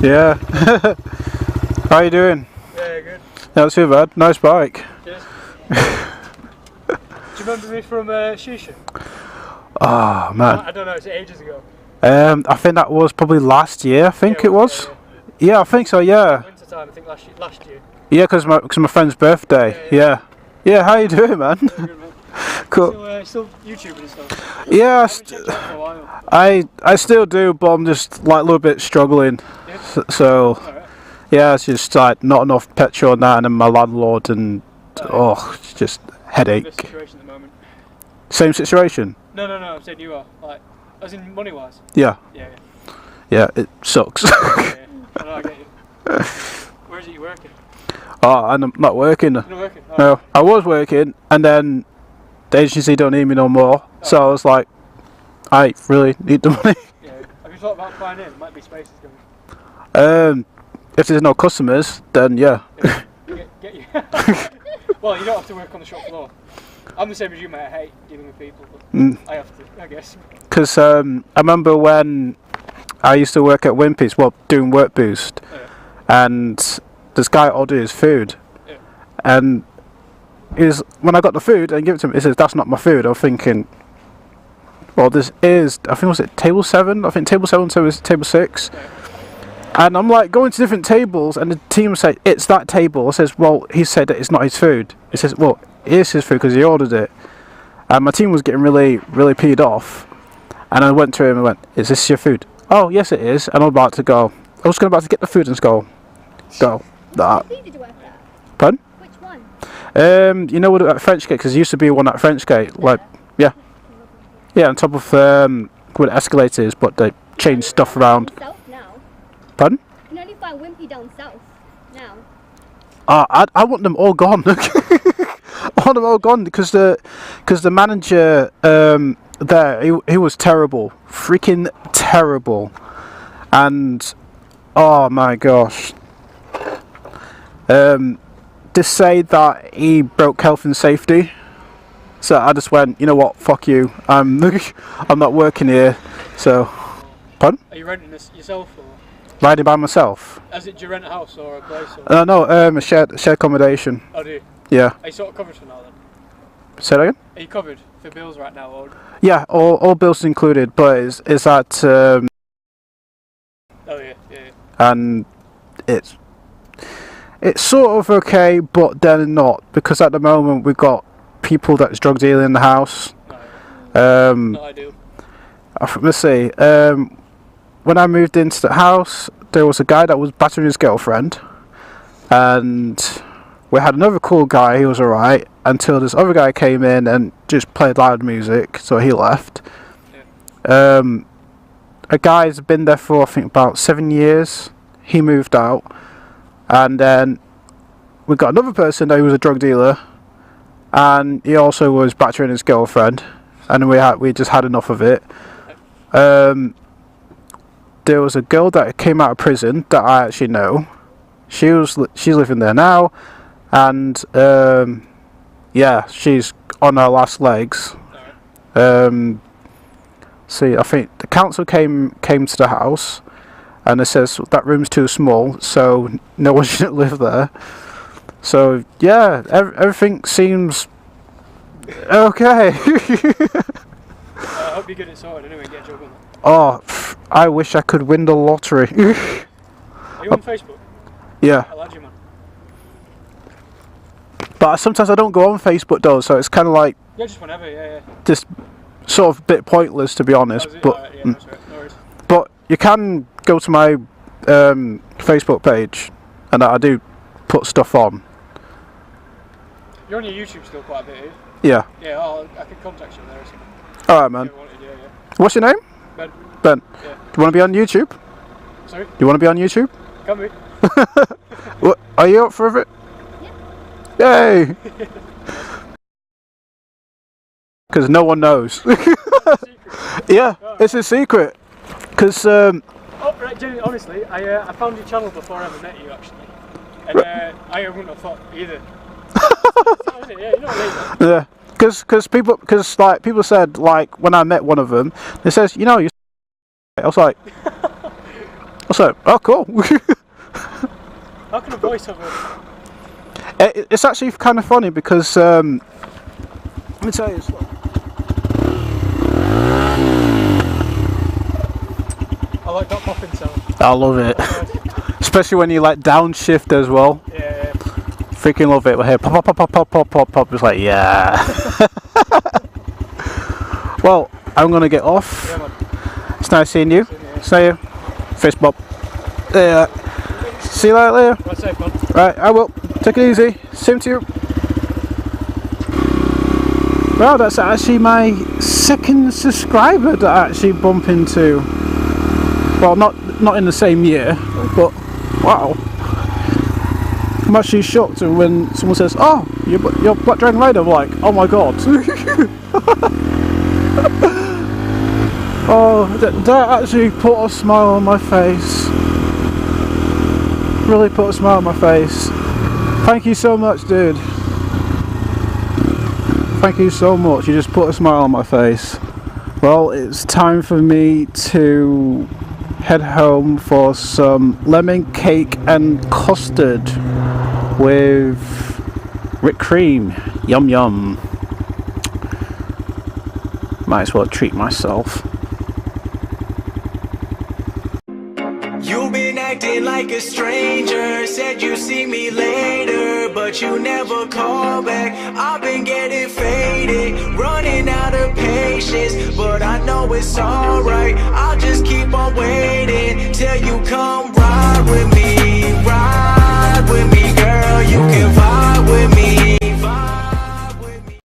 Yeah. How you doing? Yeah, good. Not too bad. Nice bike. Cheers. Do you remember me from Shisha? Oh man. I don't know, it's ages ago. I think that was probably last year. I think it was. Yeah, I think so. Yeah. Winter time, I think last year. Yeah, because my friend's birthday. Yeah. Yeah. How you doing, man? Good, man. Cool. Still YouTubing and stuff. Yeah. I still do, but I'm just like a little bit struggling. Yeah. So. Right. Yeah, it's just like not enough petrol and that, and then my landlord and it's just headache. This situation at the moment. Same situation. No, I'm saying you are like, as in money wise. Yeah. Yeah, it sucks. Yeah. I know, I get you. Where is it you working? Oh, and I'm not working. You're not working? Oh. No, I was working, and then the agency don't need me no more. Oh. So I was like, I really need the money. Yeah. Have you thought about applying in? Might be spaces going. If there's no customers, then yeah. Get you. Well, you don't have to work on the shop floor. I'm the same as you, mate. I hate dealing with people, but I have to, I guess. Because I remember when I used to work at Wimpy's, doing Work Boost, and this guy ordered his food, and when I got the food and give it to him, he says, "That's not my food." I'm thinking, well, this is, I think, was it table 7? I think table 7 was table 6. And I'm like going to different tables, and the team say it's that table. It says, well, he said that it's not his food. It says, well, it is his food because he ordered it. And my team was getting really peed off. And I went to him and went, "Is this your food?" "Oh, yes, it is." And I'm about to go. I was about to get the food and go. That. Which did you work at? Pardon? Which one? You know what at French Gate? Because there used to be one at French Gate, like yeah, on top of where the escalator is, but they changed stuff around. Pardon? You can only find Wimpy down south now. I want them all gone. I want them all gone because the manager there, he was terrible, freaking terrible, and oh my gosh. They say that he broke health and safety. So I just went, you know what, fuck you. I'm not working here. So, pardon? Are you renting this yourself or? Riding by myself. Do you rent a house or a place? Or? No, a shared accommodation. Oh, do you? Yeah. Are you sort of covered for now then? Say that again? Are you covered for bills right now? Or? Yeah, all bills included, but is that Oh yeah. And it's sort of okay, but then not, because at the moment we've got people that's drug dealing in the house. Not ideal. Let's see. When I moved into the house, there was a guy that was battering his girlfriend, and we had another cool guy. He was alright until this other guy came in and just played loud music, so he left. Yeah. A guy's been there for I think about 7 years. He moved out, and then we got another person who was a drug dealer, and he also was battering his girlfriend, and we just had enough of it. There was a girl that came out of prison that I actually know. She's living there now, and yeah, she's on her last legs. See, I think the council came to the house, and it says that room's too small, so no one should live there. So yeah, everything seems okay. I hope you get it sorted anyway. Get a job on that. Oh, I wish I could win the lottery. Are you on Facebook? Yeah. I like you, man. But sometimes I don't go on Facebook though, so it's kind of like just whenever, yeah. Just sort of a bit pointless, to be honest. But right, yeah, that's right. No worries. But you can go to my Facebook page, and I do put stuff on. You're on your YouTube still quite a bit, are you? Yeah. Yeah, I can contact you there or something. Alright, man. Yeah. What's your name? Ben. Ben. Yeah. Do you want to be on YouTube? Sorry? Do you want to be on YouTube? Can be. What, are you up for it? Yeah. Yay! Because no one knows. Yeah, it's a secret. Because oh, right, genuinely, honestly, I found your channel before I ever met you, actually. And I wouldn't have thought either. Yeah, you know what I mean? Yeah. Because people said, like, when I met one of them, they says, you know, I was What's that? Oh, cool. How can a voiceover? It's actually kind of funny because let me tell you. I like that popping sound. I love it, especially when you like downshift as well. Yeah. Freaking love it. We're here, pop, pop, pop, pop, pop, pop, pop. It's like, yeah. Well, I'm gonna get off. Yeah, man. It's nice seeing you. See you. Fist bump. Yeah. See you later. Right, safe, man. Right, I will. Take it easy. Same to you. Well, that's actually my second subscriber that I actually bump into. Well, not in the same year, but wow. I'm actually shocked when someone says, "Oh, you're Black Dragonrider." I'm like, "Oh my god." Oh, that actually put a smile on my face. Really put a smile on my face. Thank you so much, dude. Thank you so much. You just put a smile on my face. Well, it's time for me to head home for some lemon cake and custard with whipped cream. Yum yum. Might as well treat myself. You've been acting like a stranger, said you see me later, but you never call back. I've been getting faded, running out of patience, but I know it's alright. I'll just keep on waiting till you come